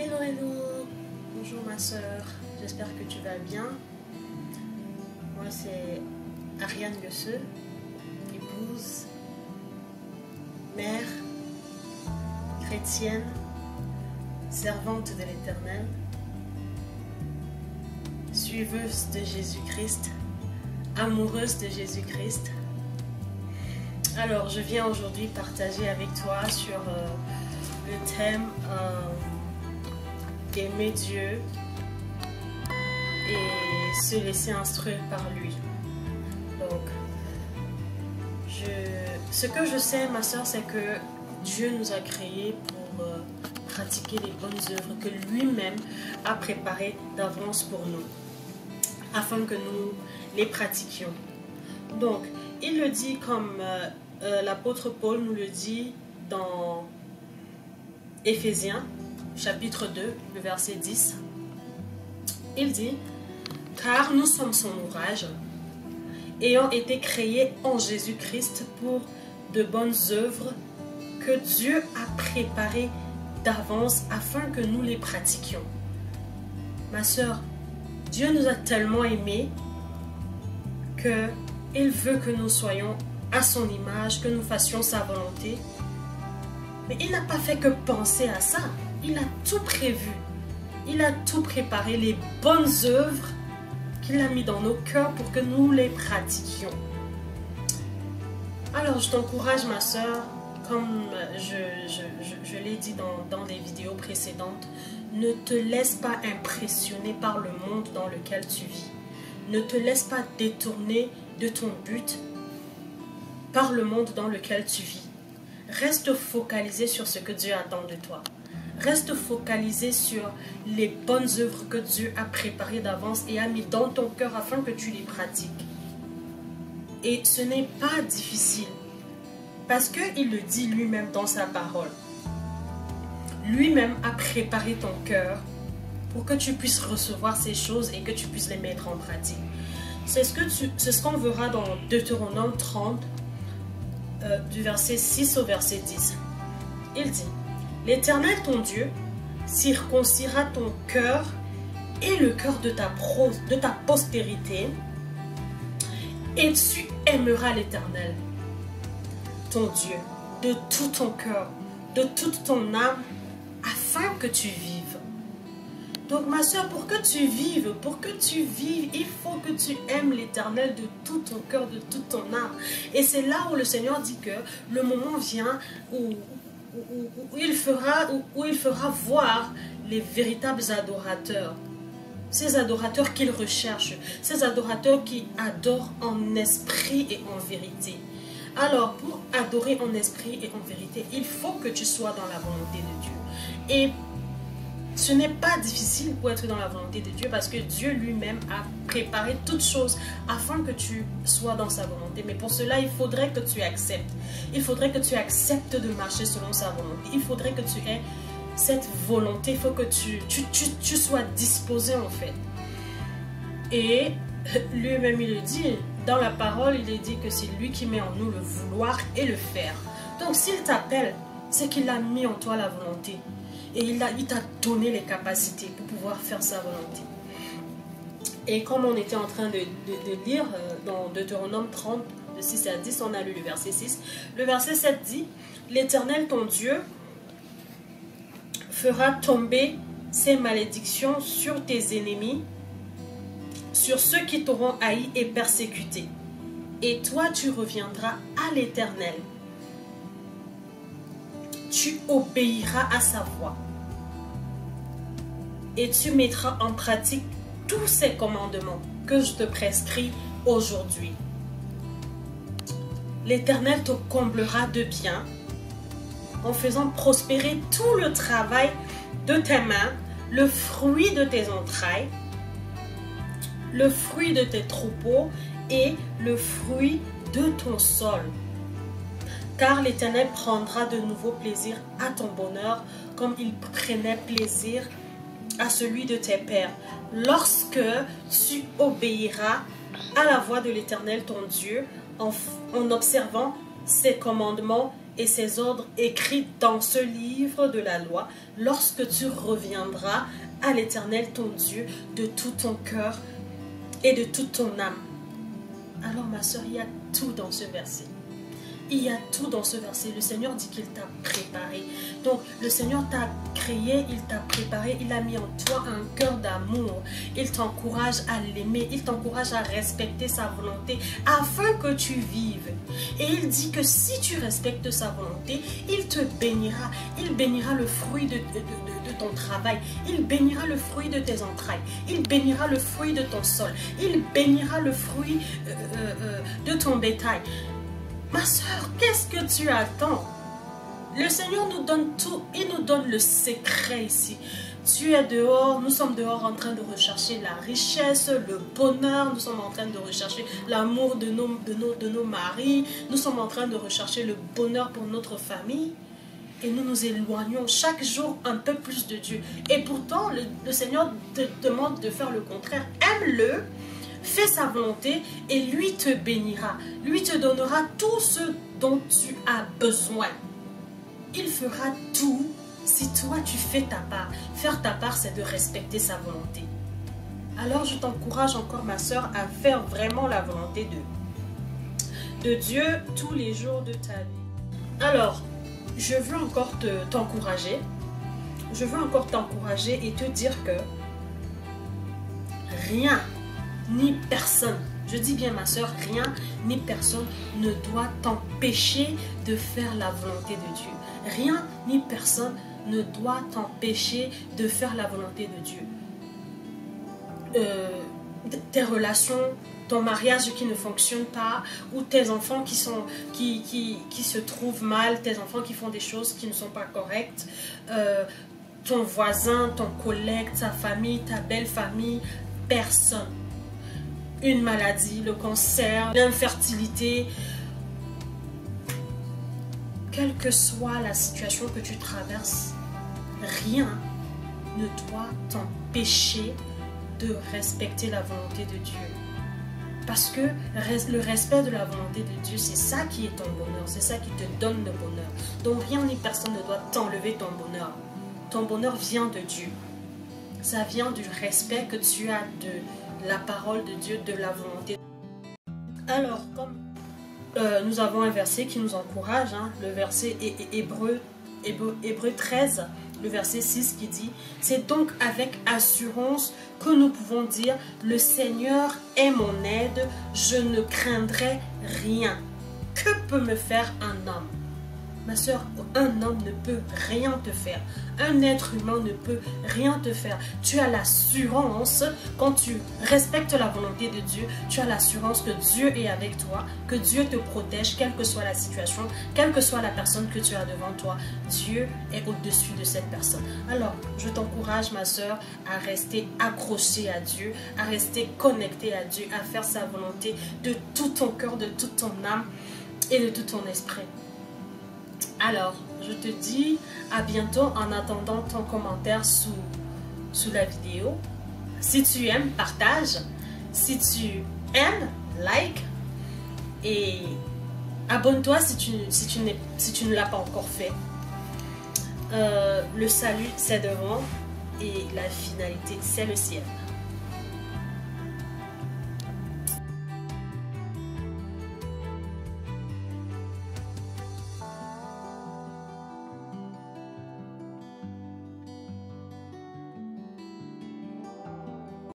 Hello, hello. Bonjour ma soeur, j'espère que tu vas bien. Moi c'est Ariane Guesseux, épouse, mère, chrétienne, servante de l'Éternel, suiveuse de Jésus-Christ, amoureuse de Jésus-Christ. Alors je viens aujourd'hui partager avec toi sur le thème d'aimer Dieu et se laisser instruire par lui. Donc, ce que je sais, ma soeur, c'est que Dieu nous a créés pour pratiquer les bonnes œuvres que lui-même a préparées d'avance pour nous, afin que nous les pratiquions. Donc, il le dit comme l'apôtre Paul nous le dit dans Éphésiens, chapitre 2, le verset 10. Il dit: car nous sommes son ouvrage, ayant été créés en Jésus-Christ pour de bonnes œuvres que Dieu a préparées d'avance afin que nous les pratiquions. Ma soeur, Dieu nous a tellement aimés qu'il veut que nous soyons à son image, que nous fassions sa volonté. Mais il n'a pas fait que penser à ça. Il a tout prévu. Il a tout préparé, les bonnes œuvres qu'il a mis dans nos cœurs pour que nous les pratiquions. Alors, je t'encourage, ma soeur, comme je l'ai dit dans les vidéos précédentes, ne te laisse pas impressionner par le monde dans lequel tu vis. Ne te laisse pas détourner de ton but par le monde dans lequel tu vis. Reste focalisé sur ce que Dieu attend de toi. Reste focalisé sur les bonnes œuvres que Dieu a préparées d'avance et a mis dans ton cœur afin que tu les pratiques. Et ce n'est pas difficile parce qu'il le dit lui-même dans sa parole. Lui-même a préparé ton cœur pour que tu puisses recevoir ces choses et que tu puisses les mettre en pratique. C'est ce qu'on verra dans Deutéronome 30, du verset 6 au verset 10. Il dit: l'Éternel ton Dieu circoncira ton cœur et le cœur de ta postérité, et tu aimeras l'Éternel ton Dieu de tout ton cœur, de toute ton âme, afin que tu vives. Donc ma soeur, pour que tu vives, il faut que tu aimes l'Éternel de tout ton cœur, de toute ton âme. Et c'est là où le Seigneur dit que le moment vient où il fera voir les véritables adorateurs. Ces adorateurs qu'il recherche, ces adorateurs qui adorent en esprit et en vérité. Alors, pour adorer en esprit et en vérité, il faut que tu sois dans la volonté de Dieu. Et ce n'est pas difficile pour être dans la volonté de Dieu parce que Dieu lui-même a préparé toutes choses afin que tu sois dans sa volonté. Mais pour cela, il faudrait que tu acceptes. Il faudrait que tu acceptes de marcher selon sa volonté. Il faudrait que tu aies cette volonté. Il faut que tu sois disposé en fait. Et lui-même, il le dit. Dans la parole, il est dit que c'est lui qui met en nous le vouloir et le faire. Donc s'il t'appelle, c'est qu'il a mis en toi la volonté. Et il t'a donné les capacités pour pouvoir faire sa volonté. Et comme on était en train de lire dans Deutéronome 30, de 6 à 10, on a lu le verset 6. Le verset 7 dit: l'Éternel ton Dieu fera tomber ses malédictions sur tes ennemis, sur ceux qui t'auront haï et persécuté. Et toi, tu reviendras à l'Éternel. Tu obéiras à sa voix. Et tu mettras en pratique tous ces commandements que je te prescris aujourd'hui. L'Éternel te comblera de bien en faisant prospérer tout le travail de tes mains, le fruit de tes entrailles, le fruit de tes troupeaux et le fruit de ton sol. Car l'Éternel prendra de nouveau plaisir à ton bonheur comme il prenait plaisir à celui de tes pères, lorsque tu obéiras à la voix de l'Éternel ton Dieu en observant ses commandements et ses ordres écrits dans ce livre de la loi lorsque tu reviendras à l'Éternel ton Dieu de tout ton cœur et de toute ton âme. Alors ma soeur, il y a tout dans ce verset. Il y a tout dans ce verset. Le Seigneur dit qu'il t'a préparé. Donc, le Seigneur t'a créé, il t'a préparé, il a mis en toi un cœur d'amour. Il t'encourage à l'aimer, il t'encourage à respecter sa volonté afin que tu vives. Et il dit que si tu respectes sa volonté, il te bénira. Il bénira le fruit de ton travail. Il bénira le fruit de tes entrailles. Il bénira le fruit de ton sol. Il bénira le fruit de ton bétail. Ma soeur, qu'est-ce que tu attends? Le Seigneur nous donne tout, il nous donne le secret ici. Tu es dehors, nous sommes dehors en train de rechercher la richesse, le bonheur, nous sommes en train de rechercher l'amour de nos maris, nous sommes en train de rechercher le bonheur pour notre famille. Et nous nous éloignons chaque jour un peu plus de Dieu. Et pourtant, le Seigneur te demande de faire le contraire. Aime-le. Fais sa volonté et lui te bénira. Lui te donnera tout ce dont tu as besoin. Il fera tout si toi tu fais ta part. Faire ta part, c'est de respecter sa volonté. Alors je t'encourage encore ma soeur à faire vraiment la volonté de Dieu tous les jours de ta vie. Alors, je veux encore t'encourager. Je veux encore t'encourager et te dire que rien ni personne, je dis bien ma soeur, rien ni personne ne doit t'empêcher de faire la volonté de Dieu. Rien ni personne ne doit t'empêcher de faire la volonté de Dieu. Tes relations, ton mariage qui ne fonctionne pas, ou tes enfants qui se trouvent mal, tes enfants qui font des choses qui ne sont pas correctes, ton voisin, ton collègue, ta famille, ta belle famille, personne. Une maladie, le cancer, l'infertilité, quelle que soit la situation que tu traverses, rien ne doit t'empêcher de respecter la volonté de Dieu. Parce que le respect de la volonté de Dieu, c'est ça qui est ton bonheur, c'est ça qui te donne le bonheur. Donc rien ni personne ne doit t'enlever ton bonheur. Ton bonheur vient de Dieu. Ça vient du respect que tu as de la parole de Dieu, de la volonté. Alors, comme nous avons un verset qui nous encourage, hein, le verset Hébreu 13, le verset 6 qui dit: c'est donc avec assurance que nous pouvons dire, le Seigneur est mon aide, je ne craindrai rien. Que peut me faire un homme? Ma soeur, un homme ne peut rien te faire. Un être humain ne peut rien te faire. Tu as l'assurance, quand tu respectes la volonté de Dieu, tu as l'assurance que Dieu est avec toi, que Dieu te protège, quelle que soit la situation, quelle que soit la personne que tu as devant toi. Dieu est au-dessus de cette personne. Alors, je t'encourage, ma soeur, à rester accrochée à Dieu, à rester connectée à Dieu, à faire sa volonté de tout ton cœur, de toute ton âme et de tout ton esprit. Alors, je te dis à bientôt en attendant ton commentaire sous la vidéo. Si tu aimes, partage. Si tu aimes, like. Et abonne-toi si tu ne l'as pas encore fait. Le salut, c'est devant et la finalité, c'est le ciel.